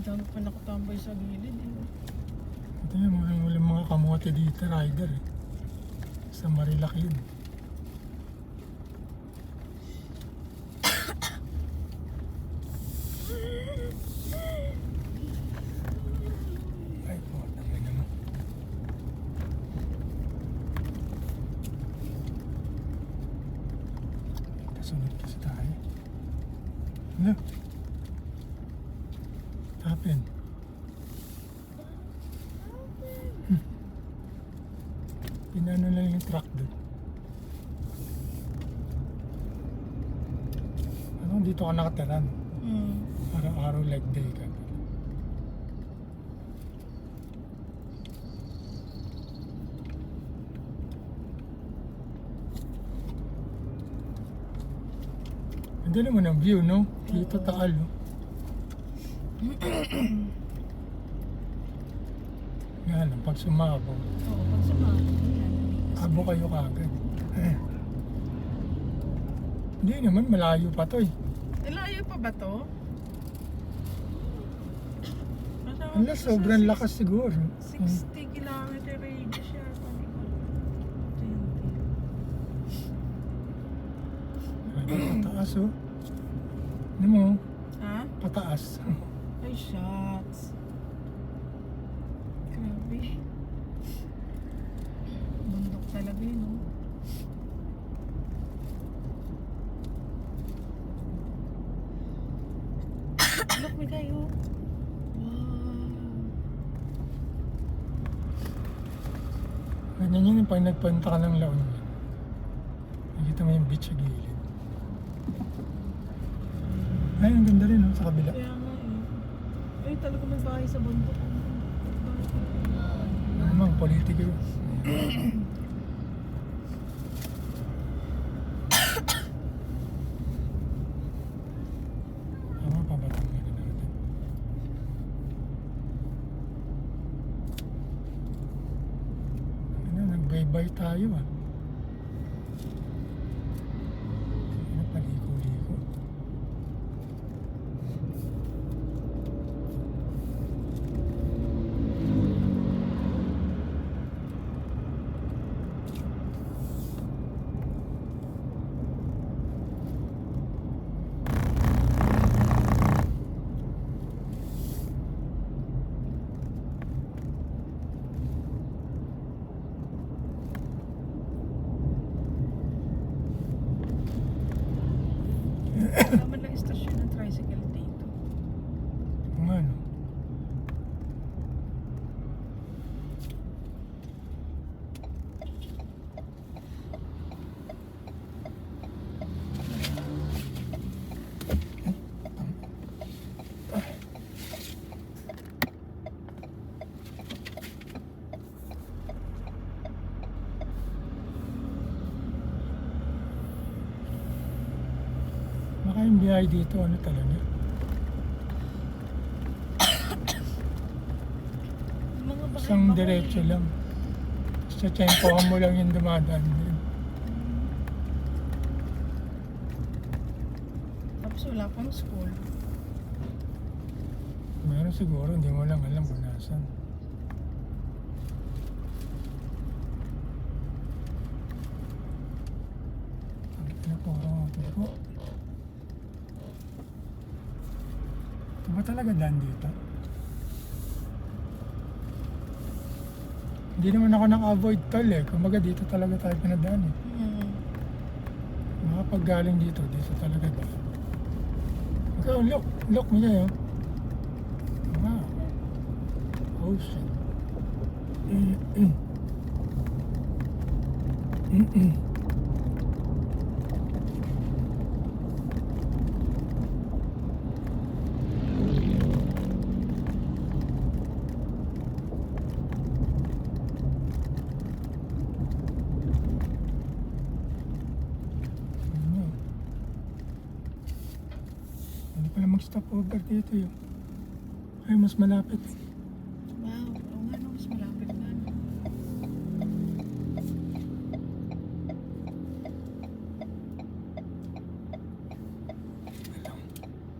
Dami pa nakatambay sa gilid. Ito yung mga kamote dito, rider eh. Sa Marilac yun. Ay po, tangin naman. Kasunod kasi tayo. Ano? Happen. Pinano lang yung truck doon. Ano, dito ka nakatiran? Araw-araw like day ka. Ganda naman ang view, no? Dito Taal, no? Nga lang, pag sumabaw. Oo, pag sumabaw. Abo kayo kagad. Hindi naman, malayo pa to eh. Layo pa ba to? Wala, sobrang lakas siguro. 60 kilometer radius siya. Pataas oh. Ano mo? Ha? Pataas. Ay, shots. Grabe. Bundok talaga yun, no? Look, may kayo. Wow. Ganyan yun pag nagpunta ka ng La Union. Nakita mo yung beach sa gilid. Ay, ang ganda rin, no? Sa kabila. Kaya nga eh. Ay, talaga may bahay sa bundok. Namang politiko yun. Tama pa ba ito natin? Ano, nagbaybay tayo ah. Ano, paliko-liko. Naman lang istasyon ng tricycle dito. Kung ano. Baka yung biyahe dito, ano talaga? Mga bahay. Isang diretso lang. Sa tempohan mo lang yung dumadaan. Tapos wala pang school. Meron siguro, hindi mo lang alam kung nasan. Ano po, po. Ito ba talaga daan dito? Hindi naman ako naka-avoid toll eh. Kumbaga dito talaga tayo pinadaan eh. Makapag galing dito, dito talaga daan. Ikaw, look mo niya yun. Wow. Ocean. Hindi pala mag-stop over dito yun. Ay, mas malapit.